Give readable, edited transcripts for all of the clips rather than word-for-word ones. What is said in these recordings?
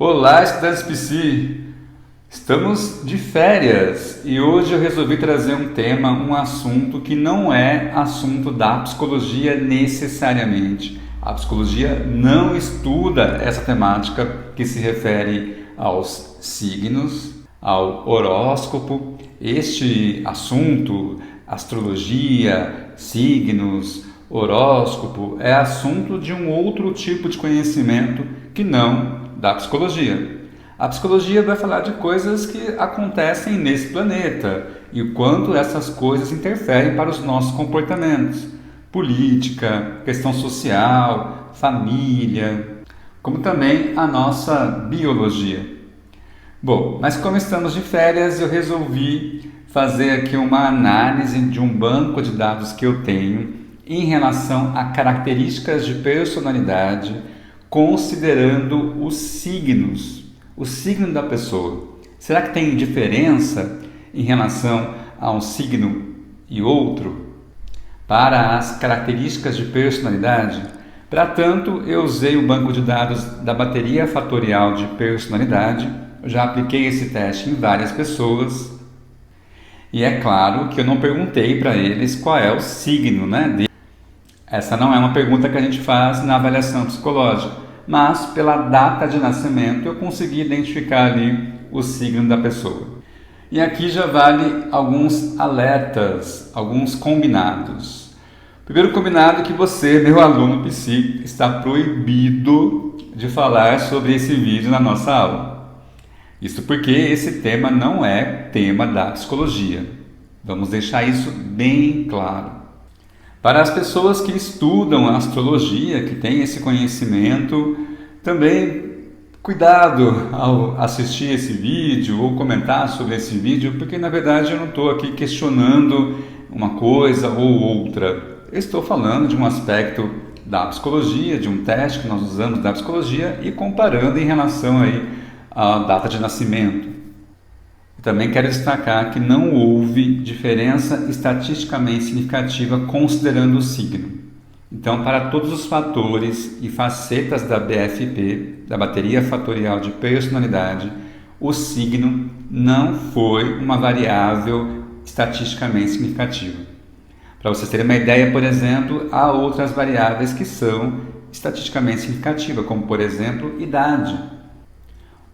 Olá, estudantes Psi! Estamos de férias e hoje eu resolvi trazer um tema, um assunto que não é assunto da psicologia necessariamente. A psicologia não estuda essa temática que se refere aos signos, ao horóscopo. Este assunto, astrologia, signos, horóscopo, é assunto de um outro tipo de conhecimento que não da psicologia. A psicologia vai falar de coisas que acontecem nesse planeta e o quanto essas coisas interferem para os nossos comportamentos. Política, questão social, família, como também a nossa biologia. Bom, mas como estamos de férias, eu resolvi fazer aqui uma análise de um banco de dados que eu tenho em relação a características de personalidade, considerando os signos, o signo da pessoa. Será que tem diferença em relação a um signo e outro para as características de personalidade? Para tanto, eu usei o banco de dados da bateria fatorial de personalidade. Eu já apliquei esse teste em várias pessoas e é claro que eu não perguntei para eles qual é o signo, né? Essa não é uma pergunta que a gente faz na avaliação psicológica, mas pela data de nascimento eu consegui identificar ali o signo da pessoa. E aqui já vale alguns alertas, alguns combinados. Primeiro combinado é que você, meu aluno psi, está proibido de falar sobre esse vídeo na nossa aula. Isso porque esse tema não é tema da psicologia. Vamos deixar isso bem claro. Para as pessoas que estudam a astrologia, que têm esse conhecimento, também cuidado ao assistir esse vídeo ou comentar sobre esse vídeo, porque na verdade eu não estou aqui questionando uma coisa ou outra. Eu estou falando de um aspecto da psicologia, de um teste que nós usamos da psicologia e comparando em relação aí à data de nascimento. Também quero destacar que não houve diferença estatisticamente significativa considerando o signo. Então, para todos os fatores e facetas da BFP, da bateria fatorial de personalidade, o signo não foi uma variável estatisticamente significativa. Para vocês terem uma ideia, por exemplo, há outras variáveis que são estatisticamente significativas, como por exemplo, idade.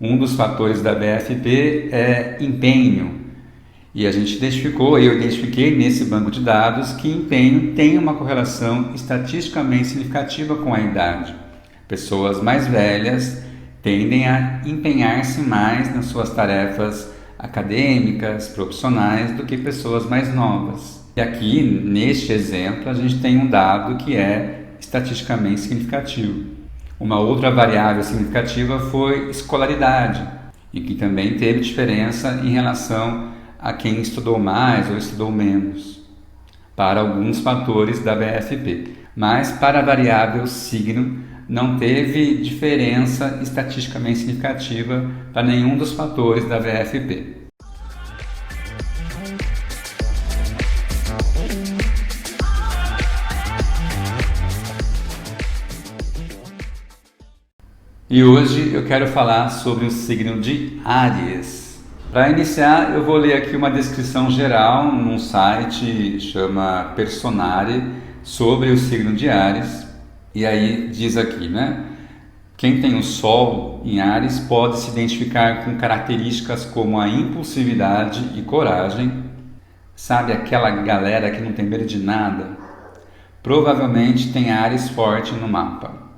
Um dos fatores da BFP é empenho, e a gente identificou, eu identifiquei nesse banco de dados que empenho tem uma correlação estatisticamente significativa com a idade. Pessoas mais velhas tendem a empenhar-se mais nas suas tarefas acadêmicas, profissionais, do que pessoas mais novas. E aqui, neste exemplo, a gente tem um dado que é estatisticamente significativo. Uma outra variável significativa foi escolaridade, e que também teve diferença em relação a quem estudou mais ou estudou menos, para alguns fatores da BFP. Mas para a variável signo, não teve diferença estatisticamente significativa para nenhum dos fatores da BFP. E hoje eu quero falar sobre o signo de Áries. Para iniciar, eu vou ler aqui uma descrição geral num site chama Personare sobre o signo de Áries. E aí diz aqui, né? Quem tem o Sol em Áries pode se identificar com características como a impulsividade e coragem. Sabe aquela galera que não tem medo de nada? Provavelmente tem Áries forte no mapa.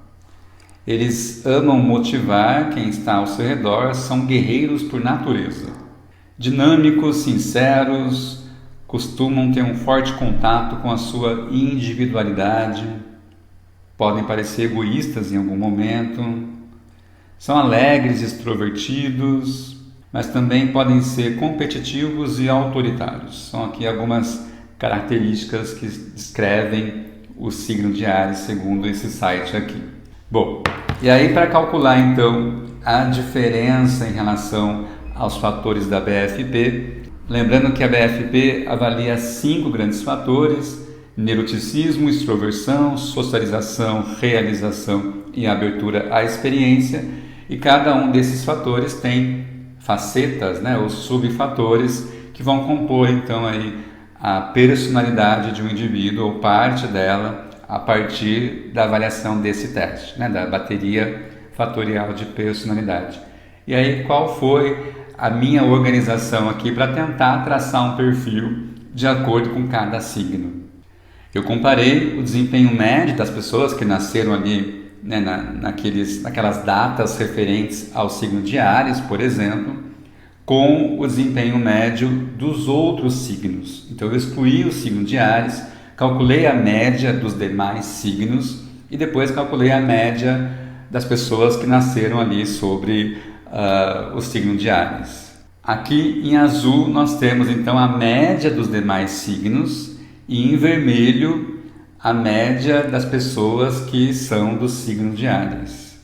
Eles amam motivar quem está ao seu redor, são guerreiros por natureza. Dinâmicos, sinceros, costumam ter um forte contato com a sua individualidade, podem parecer egoístas em algum momento, são alegres e extrovertidos, mas também podem ser competitivos e autoritários. São aqui algumas características que descrevem o signo de Áries segundo esse site aqui. Bom, e aí para calcular então a diferença em relação aos fatores da BFP, lembrando que a BFP avalia 5 grandes fatores: neuroticismo, extroversão, socialização, realização e abertura à experiência. E cada um desses fatores tem facetas, né, ou subfatores que vão compor então aí a personalidade de um indivíduo ou parte dela a partir da avaliação desse teste, né, da bateria fatorial de personalidade. E aí qual foi a minha organização aqui para tentar traçar um perfil de acordo com cada signo? Eu comparei o desempenho médio das pessoas que nasceram ali, né, naquelas datas referentes ao signo de Áries, por exemplo, com o desempenho médio dos outros signos. Então eu excluí o signo de Áries, calculei a média dos demais signos e depois calculei a média das pessoas que nasceram ali sobre o signo de Áries. Aqui em azul nós temos então a média dos demais signos e em vermelho a média das pessoas que são do signo de Áries.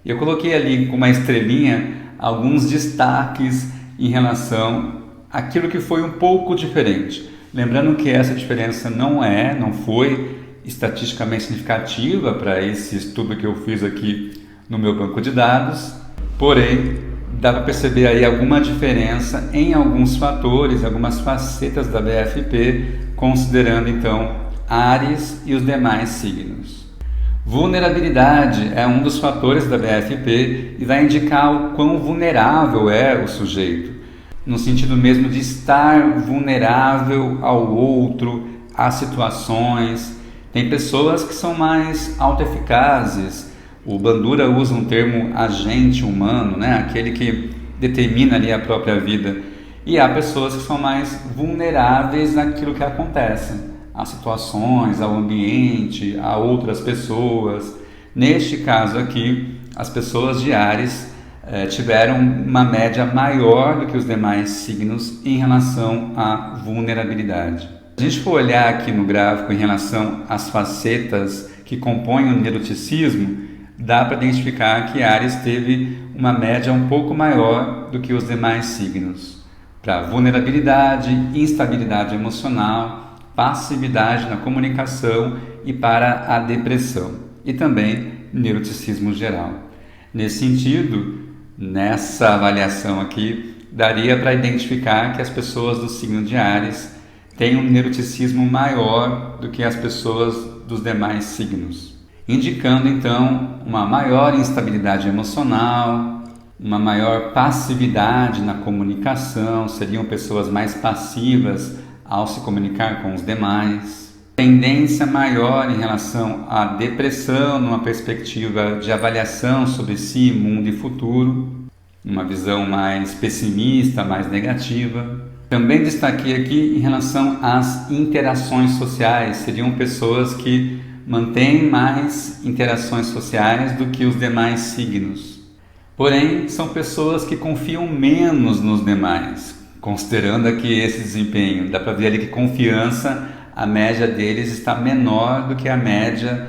Eu coloquei ali com uma estrelinha alguns destaques em relação àquilo que foi um pouco diferente. Lembrando que essa diferença não foi estatisticamente significativa para esse estudo que eu fiz aqui no meu banco de dados, porém dá para perceber aí alguma diferença em alguns fatores, algumas facetas da BFP, considerando então Áries e os demais signos. Vulnerabilidade é um dos fatores da BFP e vai indicar o quão vulnerável é o sujeito, no sentido mesmo de estar vulnerável ao outro, às situações. Tem pessoas que são mais autoeficazes. O Bandura usa um termo agente humano, né? Aquele que determina ali a própria vida. E há pessoas que são mais vulneráveis naquilo que acontece, às situações, ao ambiente, a outras pessoas. Neste caso aqui, as pessoas de Áries tiveram uma média maior do que os demais signos em relação à vulnerabilidade. Se a gente for olhar aqui no gráfico em relação às facetas que compõem o neuroticismo, dá para identificar que Áries teve uma média um pouco maior do que os demais signos. Para vulnerabilidade, instabilidade emocional, passividade na comunicação e para a depressão. E também neuroticismo geral. Nesse sentido, nessa avaliação aqui, daria para identificar que as pessoas do signo de Áries têm um neuroticismo maior do que as pessoas dos demais signos, indicando então uma maior instabilidade emocional, uma maior passividade na comunicação, seriam pessoas mais passivas ao se comunicar com os demais, tendência maior em relação à depressão numa perspectiva de avaliação sobre si, mundo e futuro, uma visão mais pessimista, mais negativa. Também destaquei aqui em relação às interações sociais, seriam pessoas que mantêm mais interações sociais do que os demais signos. Porém, são pessoas que confiam menos nos demais, considerando aqui esse desempenho. Dá para ver ali que confiança, a média deles está menor do que a média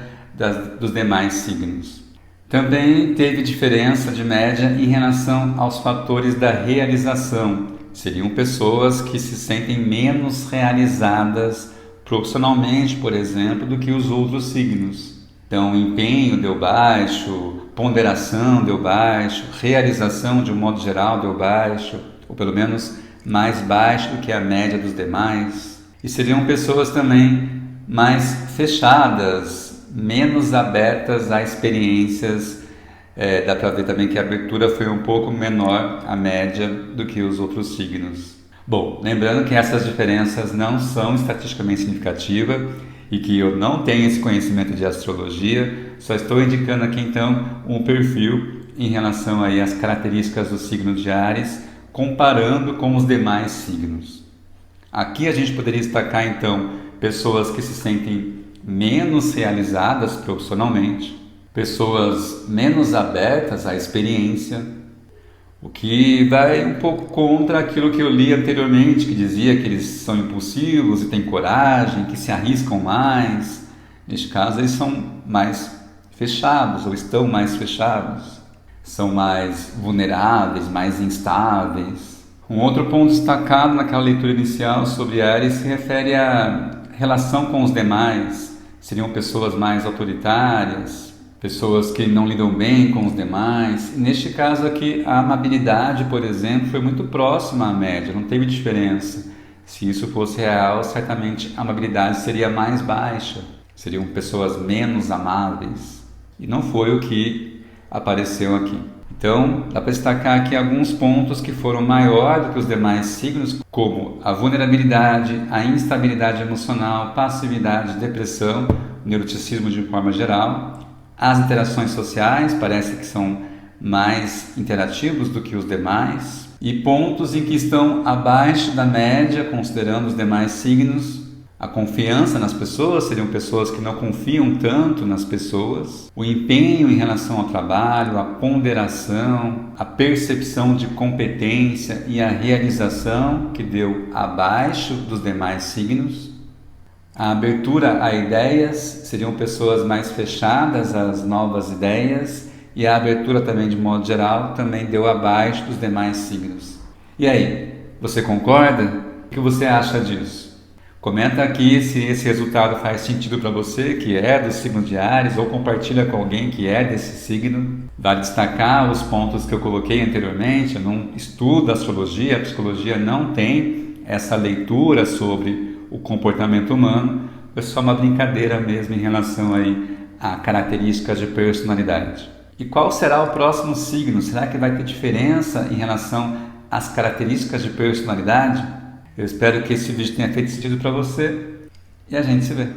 dos demais signos. Também teve diferença de média em relação aos fatores da realização. Seriam pessoas que se sentem menos realizadas profissionalmente, por exemplo, do que os outros signos. Então, empenho deu baixo, ponderação deu baixo, realização de um modo geral deu baixo, ou pelo menos mais baixo do que a média dos demais. E seriam pessoas também mais fechadas, menos abertas a experiências. Dá para ver também que a abertura foi um pouco menor, a média, do que os outros signos. Bom, lembrando que essas diferenças não são estatisticamente significativas e que eu não tenho esse conhecimento de astrologia, só estou indicando aqui então um perfil em relação aí às características do signo de Áries, comparando com os demais signos. Aqui a gente poderia destacar então pessoas que se sentem menos realizadas profissionalmente, pessoas menos abertas à experiência, o que vai um pouco contra aquilo que eu li anteriormente, que dizia que eles são impulsivos e têm coragem, que se arriscam mais. Neste caso, eles são mais fechados ou estão mais fechados, são mais vulneráveis, mais instáveis. Um outro ponto destacado naquela leitura inicial sobre Áries se refere à relação com os demais. Seriam pessoas mais autoritárias, pessoas que não lidam bem com os demais. Neste caso aqui, a amabilidade, por exemplo, foi muito próxima à média, não teve diferença. Se isso fosse real, certamente a amabilidade seria mais baixa, seriam pessoas menos amáveis. E não foi o que apareceu aqui. Então, dá para destacar aqui alguns pontos que foram maior do que os demais signos, como a vulnerabilidade, a instabilidade emocional, passividade, depressão, neuroticismo de forma geral. As interações sociais parece que são mais interativos do que os demais. E pontos em que estão abaixo da média, considerando os demais signos. A confiança nas pessoas, seriam pessoas que não confiam tanto nas pessoas. O empenho em relação ao trabalho, a ponderação, a percepção de competência e a realização, que deu abaixo dos demais signos. A abertura a ideias, seriam pessoas mais fechadas às novas ideias. E a abertura também, de modo geral, também deu abaixo dos demais signos. E aí, você concorda? O que você acha disso? Comenta aqui se esse resultado faz sentido para você, que é do signo de Áries, ou compartilha com alguém que é desse signo. Vale destacar os pontos que eu coloquei anteriormente. Eu não estudo astrologia, a psicologia não tem essa leitura sobre o comportamento humano. É só uma brincadeira mesmo em relação aí a características de personalidade. E qual será o próximo signo? Será que vai ter diferença em relação às características de personalidade? Eu espero que esse vídeo tenha feito sentido para você e a gente se vê.